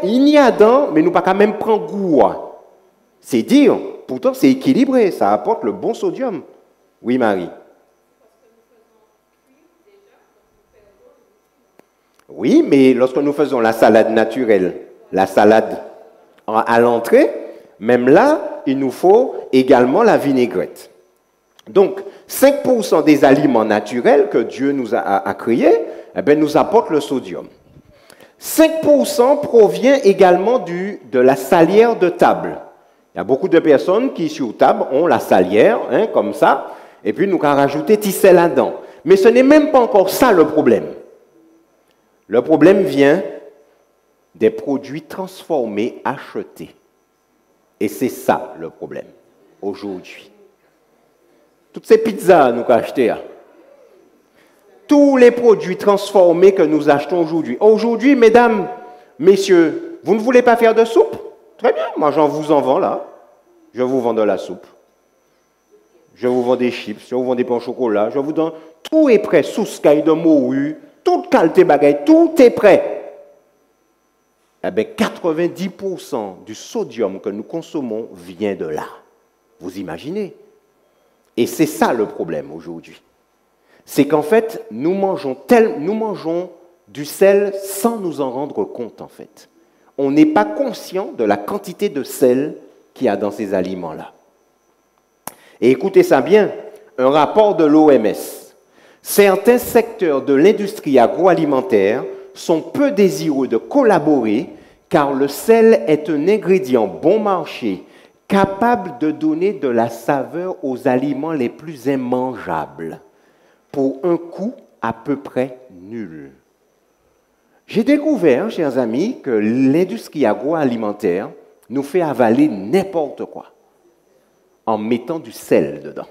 il y a dedans, mais nous pas quand même prendre goût. C'est dire, pourtant c'est équilibré, ça apporte le bon sodium. Oui, Marie. Oui, mais lorsque nous faisons la salade naturelle, la salade à l'entrée, même là, il nous faut également la vinaigrette. Donc, 5% des aliments naturels que Dieu nous a créés, eh bien, nous apportent le sodium. 5% provient également de la salière de table. Il y a beaucoup de personnes qui, sur table, ont la salière, hein, comme ça, et puis nous avons rajouté tissé là-dedans. Mais ce n'est même pas encore ça le problème. Le problème vient des produits transformés achetés. Et c'est ça le problème aujourd'hui. Toutes ces pizzas nous avons achetées. Tous les produits transformés que nous achetons aujourd'hui. Aujourd'hui, mesdames, messieurs, vous ne voulez pas faire de soupe? Très bien, moi vous en vends là. Je vous vends de la soupe. Je vous vends des chips, je vous vends des pains au chocolat, je vous donne. Tout est prêt, souscaille de morue, toute qualité bagaille, tout est prêt. Eh bien, 90% du sodium que nous consommons vient de là. Vous imaginez? Et c'est ça le problème aujourd'hui. C'est qu'en fait, nous mangeons du sel sans nous en rendre compte, en fait. On n'est pas conscient de la quantité de sel qu'il y a dans ces aliments-là. Et écoutez ça bien, un rapport de l'OMS. Certains secteurs de l'industrie agroalimentaire sont peu désireux de collaborer car le sel est un ingrédient bon marché capable de donner de la saveur aux aliments les plus immangeables pour un coût à peu près nul. J'ai découvert, chers amis, que l'industrie agroalimentaire nous fait avaler n'importe quoi en mettant du sel dedans.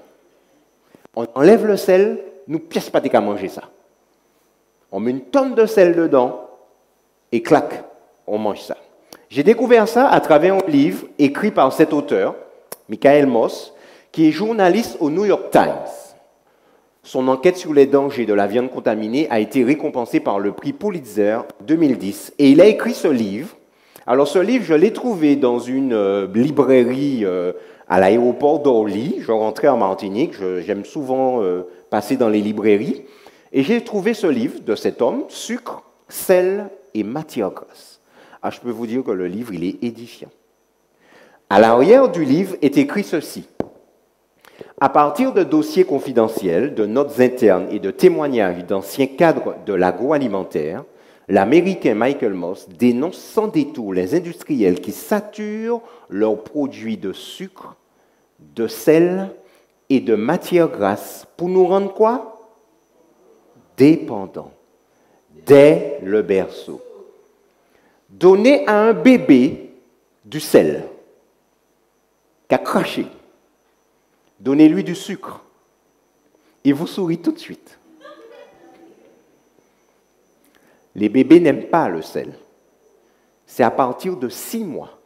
On enlève le sel, nous ne pièce pas qu'à manger ça. On met une tonne de sel dedans et clac, on mange ça. J'ai découvert ça à travers un livre écrit par cet auteur, Michael Moss, qui est journaliste au New York Times. Son enquête sur les dangers de la viande contaminée a été récompensée par le prix Pulitzer 2010. Et il a écrit ce livre. Alors ce livre, je l'ai trouvé dans une librairie à l'aéroport d'Orly. Je rentrais en Martinique, j'aime souvent passer dans les librairies. Et j'ai trouvé ce livre de cet homme, Sucre, sel et matière grasse. Ah, je peux vous dire que le livre, il est édifiant. À l'arrière du livre est écrit ceci. À partir de dossiers confidentiels, de notes internes et de témoignages d'anciens cadres de l'agroalimentaire, l'Américain Michael Moss dénonce sans détour les industriels qui saturent leurs produits de sucre, de sel et de matière grasse pour nous rendre quoi? Dépendants. Dès le berceau. Donner à un bébé du sel qu'a craché. Donnez-lui du sucre. Il vous sourit tout de suite. Les bébés n'aiment pas le sel. C'est à partir de 6 mois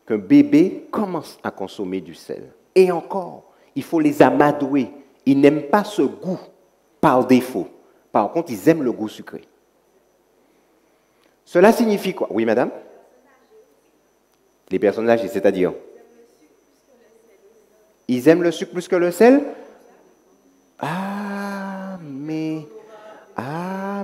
qu'un bébé commence à consommer du sel. Et encore, il faut les amadouer. Ils n'aiment pas ce goût par défaut. Par contre, ils aiment le goût sucré. Cela signifie quoi? Oui, madame? Les personnes âgées, c'est-à-dire? Ils aiment le sucre plus que le sel?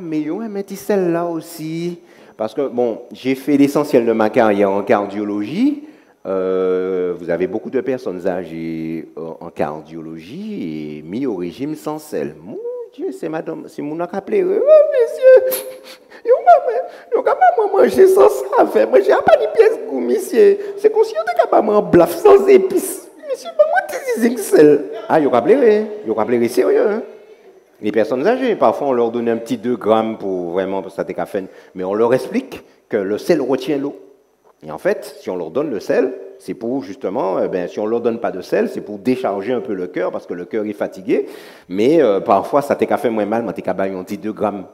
Mais ils ont un petit sel là aussi. Parce que, bon, j'ai fait l'essentiel de ma carrière en cardiologie. Vous avez beaucoup de personnes âgées en cardiologie et mis au régime sans sel. Mon Dieu, c'est mon qui a appelé. Oh, monsieur, vous ne manger sans ça. Moi, j'ai pas de pièces goût, monsieur. C'est conscient de pas manger blaf sans épices. Monsieur, comment tu dis sel? Ah, vous appelez sérieux. Hein? Les personnes âgées, parfois, on leur donne un petit 2 grammes pour vraiment, pour ça, mais on leur explique que le sel retient l'eau. Et en fait, si on leur donne le sel, c'est pour justement, si on ne leur donne pas de sel, c'est pour décharger un peu le cœur, parce que le cœur est fatigué. Mais parfois, ça t'a fait moins mal, mais t'as un petit 2 grammes.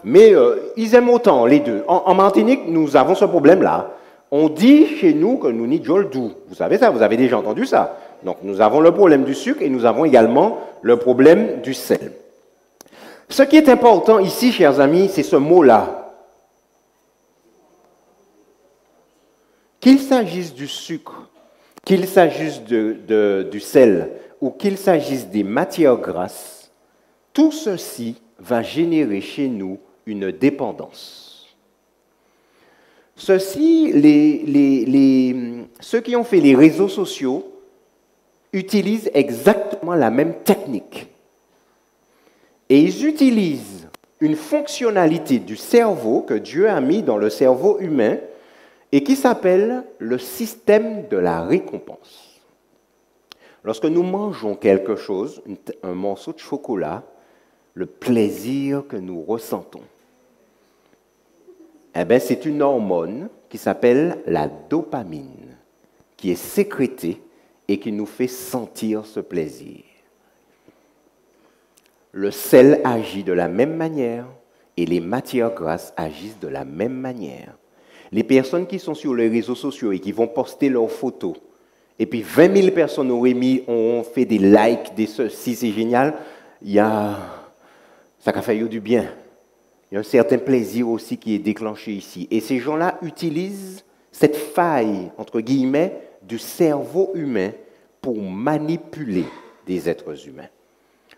Mais ils aiment autant, les deux. En Martinique, nous avons ce problème-là. On dit chez nous que nous n'y le doux. Vous savez ça, vous avez déjà entendu ça. Donc nous avons le problème du sucre et nous avons également le problème du sel. Ce qui est important ici, chers amis, c'est ce mot-là. Qu'il s'agisse du sucre, qu'il s'agisse du sel ou qu'il s'agisse des matières grasses, tout ceci va générer chez nous une dépendance. Ceux qui ont fait les réseaux sociaux utilisent exactement la même technique. Et ils utilisent une fonctionnalité du cerveau que Dieu a mis dans le cerveau humain et qui s'appelle le système de la récompense. Lorsque nous mangeons quelque chose, un morceau de chocolat, le plaisir que nous ressentons, c'est une hormone qui s'appelle la dopamine, qui est sécrétée et qui nous fait sentir ce plaisir. Le sel agit de la même manière et les matières grasses agissent de la même manière. Les personnes qui sont sur les réseaux sociaux et qui vont poster leurs photos, et puis 20 000 personnes ont fait des likes, des ceci, c'est génial, ça a fait du bien. Il y a un certain plaisir aussi qui est déclenché ici. Et ces gens-là utilisent cette faille, entre guillemets, du cerveau humain pour manipuler des êtres humains.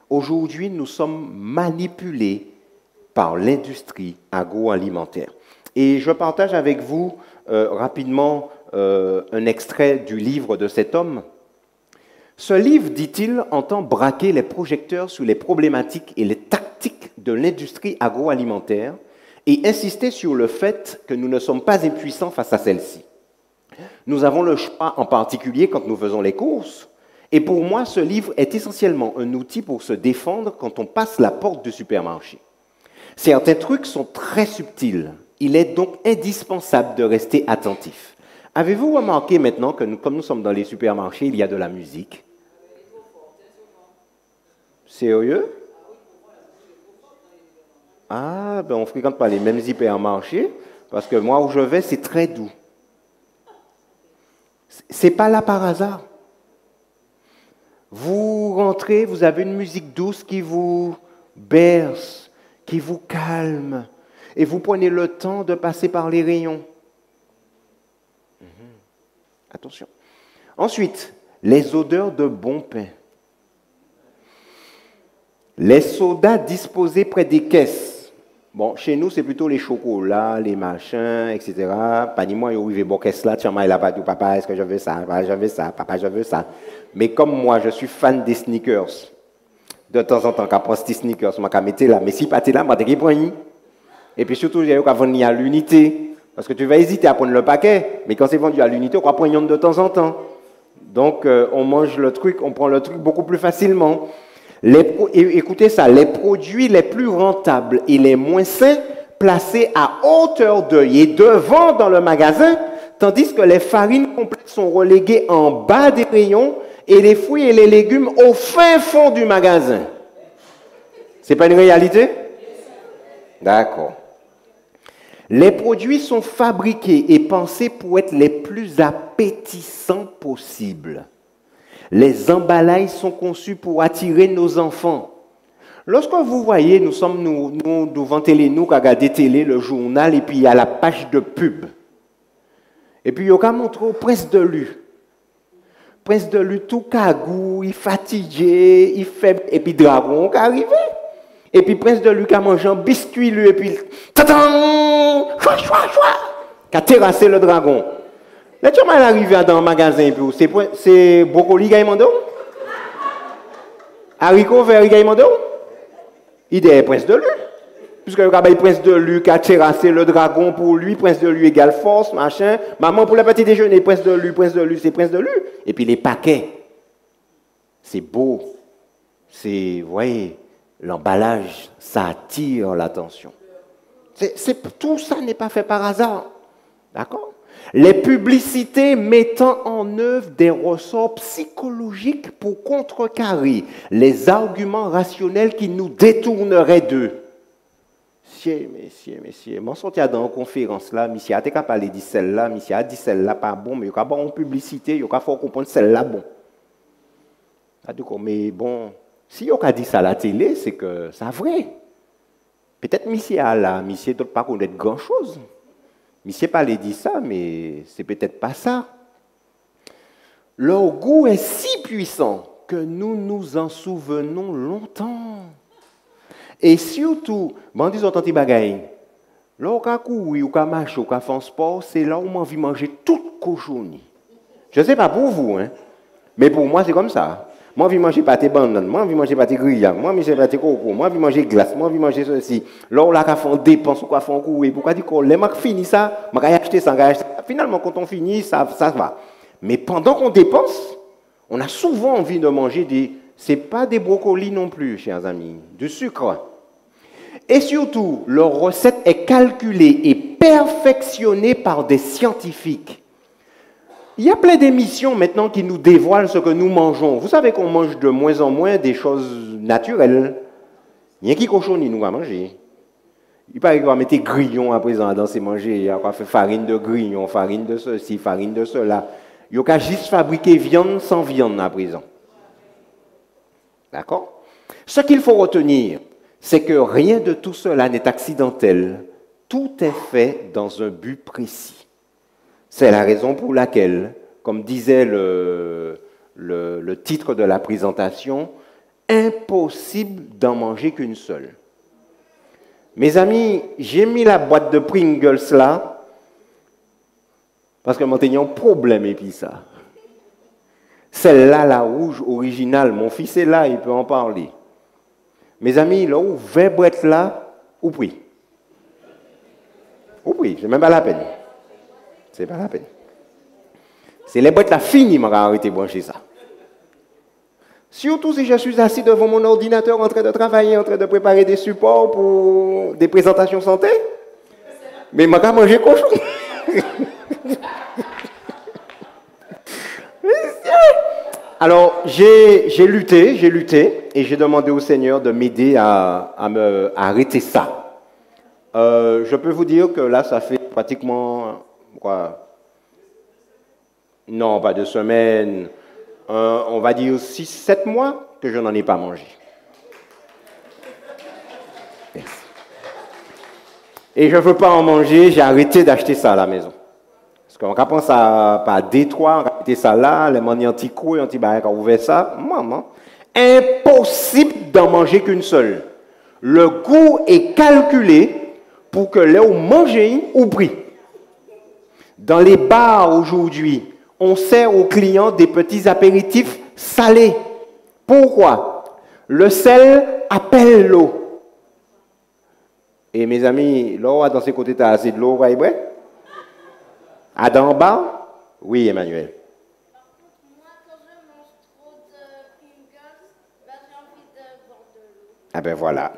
Aujourd'hui, nous sommes manipulés par l'industrie agroalimentaire. Et je partage avec vous rapidement un extrait du livre de cet homme. Ce livre, dit-il, entend braquer les projecteurs sur les problématiques et les tactiques de l'industrie agroalimentaire et insister sur le fait que nous ne sommes pas impuissants face à celle-ci. Nous avons le choix, en particulier quand nous faisons les courses. Et pour moi, ce livre est essentiellement un outil pour se défendre quand on passe la porte du supermarché. Certains trucs sont très subtils. Il est donc indispensable de rester attentif. Avez-vous remarqué maintenant que comme nous sommes dans les supermarchés, il y a de la musique? Sérieux? On ne fréquente pas les mêmes hypermarchés. Parce que moi, où je vais, c'est très doux. C'est pas là par hasard. Vous rentrez, vous avez une musique douce qui vous berce, qui vous calme, et vous prenez le temps de passer par les rayons. Attention. Ensuite, les odeurs de bon pain. Les sodas disposés près des caisses. Bon, chez nous, c'est plutôt les chocolats, les machins, etc. Pas ni moi, il y a une caisse là, tiens, il a pas dit, papa, est-ce que je veux ça? Papa, je veux ça. Papa, je veux ça. Mais comme moi, je suis fan des sneakers. De temps en temps, quand je prends des sneakers, je vais mettre là. Mais si pas là, je vais prendre. Et puis surtout, il y a vendu à l'unité. Parce que tu vas hésiter à prendre le paquet. Mais quand c'est vendu à l'unité, on va prendre de temps en temps. Donc, on mange le truc, on prend le truc beaucoup plus facilement. Écoutez ça, les produits les plus rentables et les moins sains placés à hauteur d'œil et devant dans le magasin, tandis que les farines complètes sont reléguées en bas des rayons et les fruits et les légumes au fin fond du magasin. C'est pas une réalité? D'accord. Les produits sont fabriqués et pensés pour être les plus appétissants possibles. Les emballages sont conçus pour attirer nos enfants. Lorsque vous voyez, nous sommes devant télé, nous regardons télé, le journal, et puis il y a la page de pub. Et puis il y a montré au Prince de Lu. Prince de Lu, tout cagou, il fatigué, il fait, et puis dragon qui arrive. Et puis Prince de Lu qui a mangé un biscuit, lui, et puis tadam, choua, choua, choua, qui a terrassé le dragon. Là, tu m'as arrivé dans le magasin, c'est brocoli gaimando? Haricot vert gaimando? Il est Prince de Lu. Puisque le travail Prince de Lu qui a terrassé le dragon pour lui, Prince de Lu égale force, machin. Maman pour le petit déjeuner, Prince de Lu, c'est Prince de Lu. Et puis les paquets, c'est beau. C'est, vous voyez, l'emballage, ça attire l'attention. Tout ça n'est pas fait par hasard. D'accord? Les publicités mettant en œuvre des ressorts psychologiques pour contrecarrer les arguments rationnels qui nous détourneraient d'eux. Messieurs, moi, je suis dans une conférence là, monsieur, tu as parlé de celle-là, monsieur a dit celle-là pas bon, mais il y a une publicité, il y a faut comprendre celle-là bon. Mais bon, si il a dit ça à la télé, c'est que c'est vrai. Peut-être monsieur a là, monsieur ne doit pas connaître grand-chose. Monsieur parlait dit ça, mais c'est peut-être pas ça. Leur goût est si puissant que nous nous en souvenons longtemps. Et surtout, bon, disons tant bagaille. Là où on court, ou on marche, ou on fait un sport, c'est là où on a envie de manger toute cochonnerie. Je ne sais pas pour vous, hein, mais pour moi, c'est comme ça. Moi, je veux manger pâté banane, moi, je veux manger pâté grillade, moi, je veux manger pâté coco, moi, je veux manger glace, moi, je veux manger ceci. Là, on a fait des dépenses ou quoi faire un coup. Pourquoi dire que les marques finissent ça, je vais acheter ça, finalement, quand on finit, ça va. Mais pendant qu'on dépense, on a souvent envie de manger des... Ce n'est pas des brocolis non plus, chers amis, du sucre. Et surtout, leur recette est calculée et perfectionnée par des scientifiques. Il y a plein d'émissions maintenant qui nous dévoilent ce que nous mangeons. Vous savez qu'on mange de moins en moins des choses naturelles. Il y a qui cochonne, nous va manger. Il paraît qu'on va mettre grillons à présent dans ces manger. Il y a quoi faire farine de grillon, farine de ceci, farine de cela. Il y a juste fabriquer viande sans viande à présent. D'accord? Ce qu'il faut retenir, c'est que rien de tout cela n'est accidentel. Tout est fait dans un but précis. C'est la raison pour laquelle, comme disait le titre de la présentation, impossible d'en manger qu'une seule. Mes amis, j'ai mis la boîte de Pringles là, parce que moi, j'ai un problème et puis ça. Celle-là, la rouge originale, mon fils est là, il peut en parler. Mes amis, là où 20 boîtes là, ou prix. Ou prix, c'est même pas la peine. C'est pas la peine. C'est les boîtes là finies, m'a arrêté de brancher ça. Surtout si je suis assis devant mon ordinateur en train de travailler, en train de préparer des supports pour des présentations santé. Mais m'a manger cochon. Alors, j'ai lutté et j'ai demandé au Seigneur de m'aider à arrêter ça. Je peux vous dire que là, ça fait pratiquement, quoi? Non, pas 2 semaines. On va dire 6-7 mois que je n'en ai pas mangé. Merci. Et je ne veux pas en manger, j'ai arrêté d'acheter ça à la maison. Parce qu'on pense à par Détroit, on a acheté ça là, les manies anti-couilles, anti-barrières, on a ouvert ça. Maman, impossible d'en manger qu'une seule. Le goût est calculé pour que les mangez ou pris. Dans les bars aujourd'hui, on sert aux clients des petits apéritifs salés. Pourquoi? Le sel appelle l'eau. Et mes amis, l'eau dans ces côtés, tu as assez de l'eau, ouais? Adam en bas? Oui, Emmanuel. Moi, quand je mange trop de Pringles, j'ai envie de boire de l'eau. Ah ben voilà.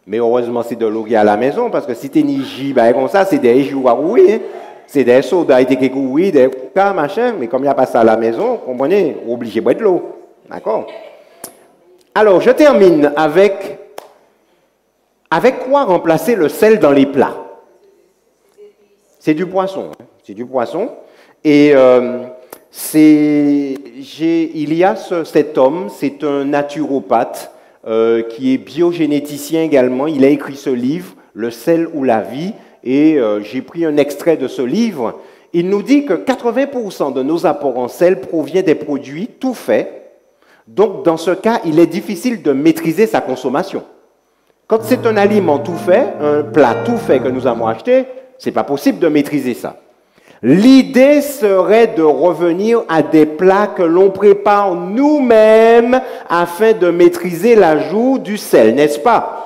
Mais heureusement, c'est de l'eau qui est à la maison, parce que si tu es niji, ben comme ça, c'est des joues à rouiller. C'est des sodas, des couilles, des coca, machin. Mais comme il n'y a pas ça à la maison, comprenez, obligé de boire de l'eau. D'accord? Alors, je termine avec quoi remplacer le sel dans les plats? C'est du poisson. Hein? C'est du poisson. Et il y a cet homme, c'est un naturopathe qui est biogénéticien également. Il a écrit ce livre, Le sel ou la vie. Et j'ai pris un extrait de ce livre. Il nous dit que 80% de nos apports en sel provient des produits tout faits. Donc, dans ce cas, il est difficile de maîtriser sa consommation. Quand c'est un aliment tout fait, un plat tout fait que nous avons acheté, ce n'est pas possible de maîtriser ça. L'idée serait de revenir à des plats que l'on prépare nous-mêmes afin de maîtriser l'ajout du sel, n'est-ce pas?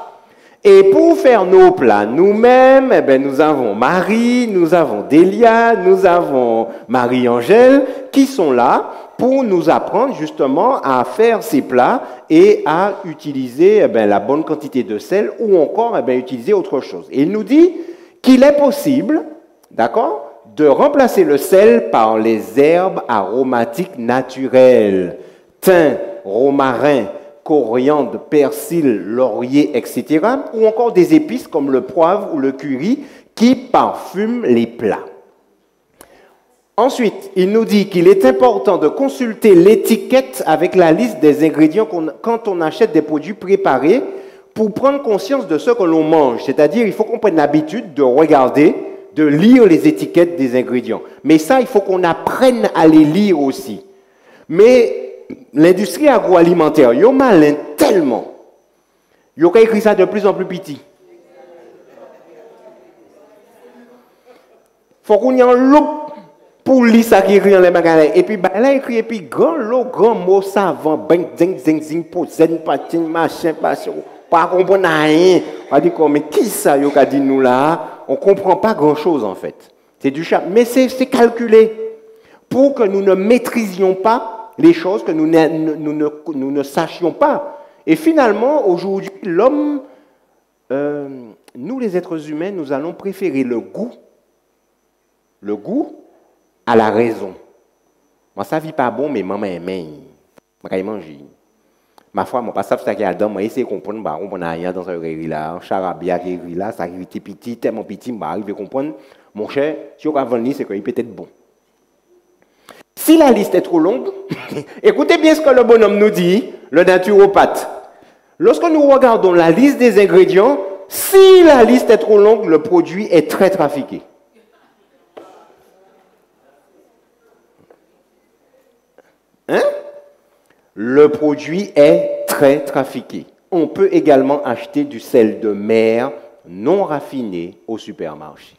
Et pour faire nos plats nous-mêmes, eh bien, nous avons Marie, nous avons Délia, nous avons Marie-Angèle qui sont là pour nous apprendre justement à faire ces plats et à utiliser eh bien, la bonne quantité de sel ou encore eh bien, utiliser autre chose. Et il nous dit qu'il est possible, d'accord, de remplacer le sel par les herbes aromatiques naturelles, thym, romarin, coriandre, persil, laurier, etc., ou encore des épices comme le poivre ou le curry qui parfument les plats. Ensuite, il nous dit qu'il est important de consulter l'étiquette avec la liste des ingrédients quand on achète des produits préparés pour prendre conscience de ce que l'on mange. C'est-à-dire, il faut qu'on prenne l'habitude de regarder, de lire les étiquettes des ingrédients. Mais ça, il faut qu'on apprenne à les lire aussi. Mais l'industrie agroalimentaire, il y a malin tellement. Il y a écrit ça de plus en plus petit. Il faut qu'on y ait un loup pour lire ça qui écrit dans les magasins. Et puis, là, écrit, et puis, grand lot, grand mot savant, bang, zing, zing, zing, posen, patin, machin, machin, pas comprendre rien. On dit, mais qui ça, il a dit nous là? On ne comprend pas grand-chose, en fait. C'est du chat. Mais c'est calculé pour que nous ne maîtrisions pas les choses que nous ne sachions pas. Et finalement, aujourd'hui, l'homme, nous les êtres humains, nous allons préférer le goût à la raison. Moi, ça ne vit pas bon, mais maman aime. Je vais manger. Ma foi, moi, pas ça qui est dedans, moi, essayer de comprendre, on comprend rien dans ce réveil-là, un charabia qui est là, ça arrive petit, tellement petit, je arrive à comprendre. Mon cher, si on va venir, c'est qu'il peut être bon. Si la liste est trop longue, écoutez bien ce que le bonhomme nous dit, le naturopathe. Lorsque nous regardons la liste des ingrédients, si la liste est trop longue, le produit est très trafiqué. Hein? Le produit est très trafiqué. On peut également acheter du sel de mer non raffiné au supermarché.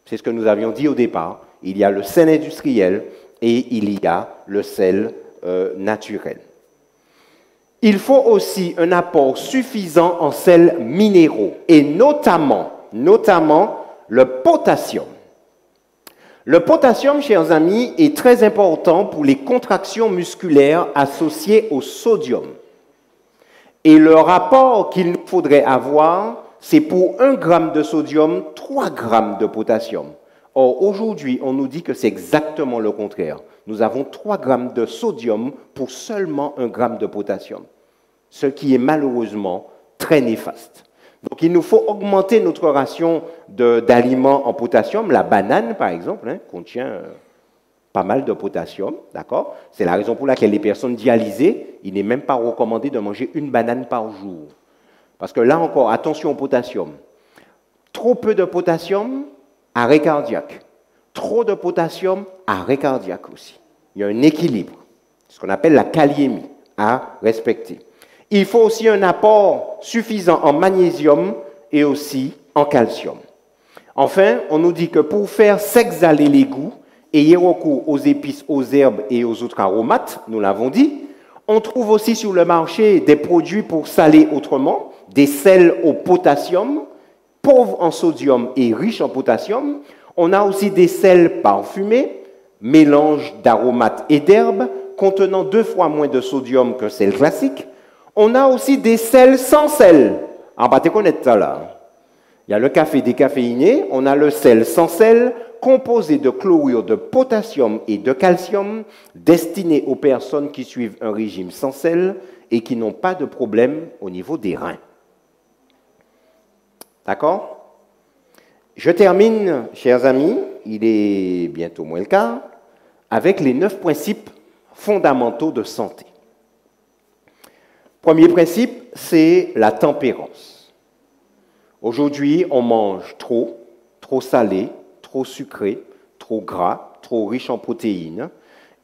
C'est ce que nous avions dit au départ. Il y a le sel industriel et il y a le sel naturel. Il faut aussi un apport suffisant en sels minéraux et notamment le potassium. Le potassium, chers amis, est très important pour les contractions musculaires associées au sodium. Et le rapport qu'il nous faudrait avoir, c'est pour 1 gramme de sodium, 3 grammes de potassium. Or, aujourd'hui, on nous dit que c'est exactement le contraire. Nous avons 3 grammes de sodium pour seulement 1 gramme de potassium, ce qui est malheureusement très néfaste. Donc, il nous faut augmenter notre ration d'aliments en potassium. La banane, par exemple, hein, contient pas mal de potassium, d'accord? C'est la raison pour laquelle les personnes dialysées, il n'est même pas recommandé de manger une banane par jour. Parce que là encore, attention au potassium. Trop peu de potassium, arrêt cardiaque. Trop de potassium, arrêt cardiaque aussi. Il y a un équilibre, ce qu'on appelle la kaliémie, à respecter. Il faut aussi un apport suffisant en magnésium et aussi en calcium. Enfin, on nous dit que pour faire s'exhaler les goûts, ayez recours aux épices, aux herbes et aux autres aromates, nous l'avons dit. On trouve aussi sur le marché des produits pour saler autrement, des sels au potassium, pauvres en sodium et riches en potassium. On a aussi des sels parfumés, mélange d'aromates et d'herbes, contenant 2 fois moins de sodium qu'un sel classique. On a aussi des sels sans sel. On va te connaître ça là. Il y a le café décaféiné, on a le sel sans sel, composé de chlorure de potassium et de calcium, destiné aux personnes qui suivent un régime sans sel et qui n'ont pas de problème au niveau des reins. D'accord? Je termine, chers amis, il est bientôt moins le quart, avec les 9 principes fondamentaux de santé. Premier principe, c'est la tempérance. Aujourd'hui, on mange trop salé, trop sucré, trop gras, trop riche en protéines.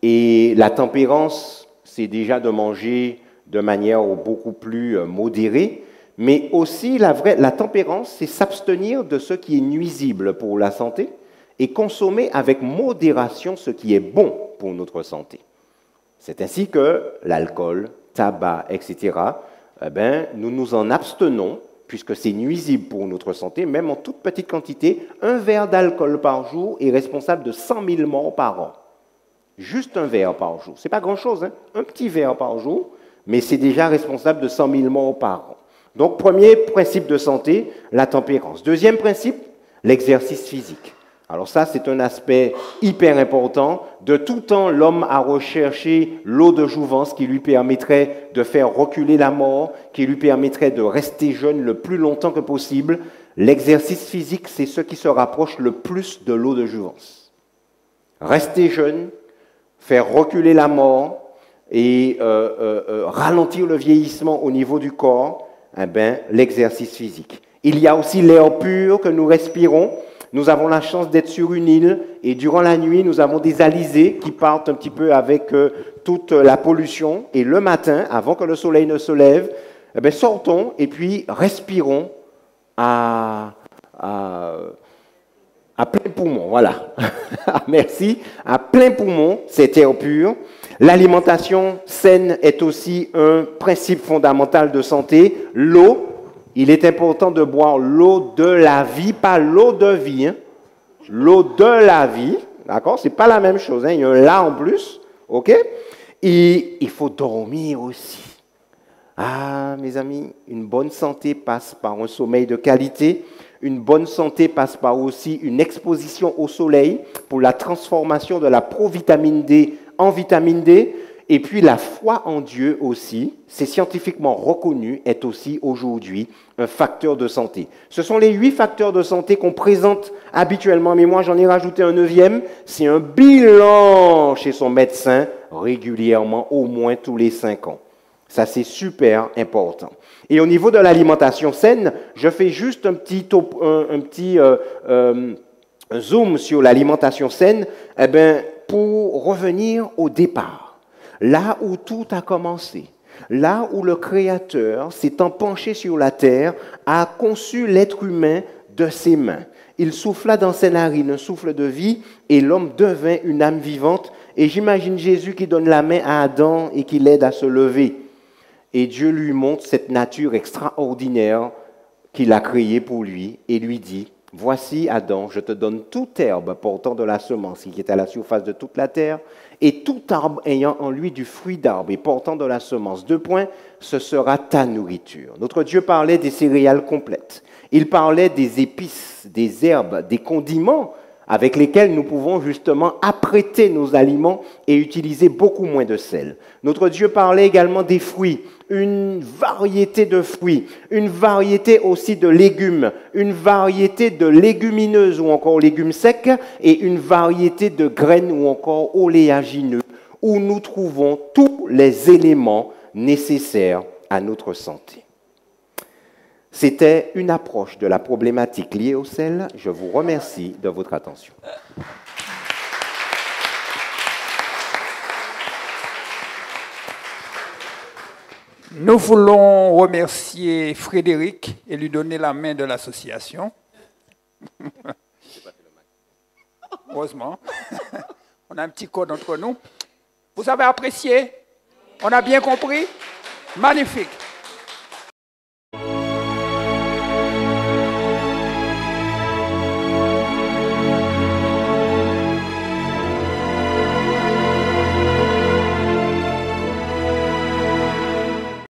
Et la tempérance, c'est déjà de manger de manière beaucoup plus modérée, mais aussi la tempérance, c'est s'abstenir de ce qui est nuisible pour la santé et consommer avec modération ce qui est bon pour notre santé. C'est ainsi que l'alcool, tabac, etc., nous nous en abstenons, puisque c'est nuisible pour notre santé, même en toute petite quantité. Un verre d'alcool par jour est responsable de 100 000 morts par an. Juste un verre par jour. Ce n'est pas grand-chose, hein? Un petit verre par jour, mais c'est déjà responsable de 100 000 morts par an. Donc, premier principe de santé, la tempérance. Deuxième principe, l'exercice physique. Alors ça, c'est un aspect hyper important. De tout temps, l'homme a recherché l'eau de jouvence qui lui permettrait de faire reculer la mort, qui lui permettrait de rester jeune le plus longtemps que possible. L'exercice physique, c'est ce qui se rapproche le plus de l'eau de jouvence. Rester jeune, faire reculer la mort et ralentir le vieillissement au niveau du corps, l'exercice physique. Il y a aussi l'air pur que nous respirons. Nous avons la chance d'être sur une île et durant la nuit, nous avons des alizés qui partent un petit peu avec toute la pollution. Et le matin, avant que le soleil ne se lève, sortons et puis respirons à plein poumon. Voilà. Merci. À plein poumon, cet air pur. L'alimentation saine est aussi un principe fondamental de santé. L'eau. Il est important de boire l'eau de la vie, pas l'eau de vie. Hein. L'eau de la vie, d'accord? Ce n'est pas la même chose, hein. Il y a un là en plus, ok? Et il faut dormir aussi. Ah, mes amis, une bonne santé passe par un sommeil de qualité. Une bonne santé passe par aussi une exposition au soleil pour la transformation de la provitamine D en vitamine D. Et puis la foi en Dieu aussi, c'est scientifiquement reconnu, est aussi aujourd'hui un facteur de santé. Ce sont les 8 facteurs de santé qu'on présente habituellement, mais moi j'en ai rajouté un 9e, c'est un bilan chez son médecin régulièrement, au moins tous les 5 ans. Ça c'est super important. Et au niveau de l'alimentation saine, je fais juste un petit zoom sur l'alimentation saine, pour revenir au départ. Là où tout a commencé, là où le Créateur, s'étant penché sur la terre, a conçu l'être humain de ses mains. Il souffla dans ses narines un souffle de vie et l'homme devint une âme vivante. Et j'imagine Jésus qui donne la main à Adam et qui l'aide à se lever. Et Dieu lui montre cette nature extraordinaire qu'il a créée pour lui et lui dit, « Voici Adam, je te donne toute herbe portant de la semence qui est à la surface de toute la terre, et tout arbre ayant en lui du fruit d'arbre et portant de la semence. 2 points, ce sera ta nourriture. » Notre Dieu parlait des céréales complètes. Il parlait des épices, des herbes, des condiments avec lesquels nous pouvons justement apprêter nos aliments et utiliser beaucoup moins de sel. Notre Dieu parlait également des fruits, une variété de fruits, une variété aussi de légumes, une variété de légumineuses ou encore légumes secs et une variété de graines ou encore oléagineux où nous trouvons tous les éléments nécessaires à notre santé. C'était une approche de la problématique liée au sel. Je vous remercie de votre attention. Nous voulons remercier Frédéric et lui donner la main de l'association. Heureusement. On a un petit code entre nous. Vous avez apprécié? On a bien compris? Magnifique.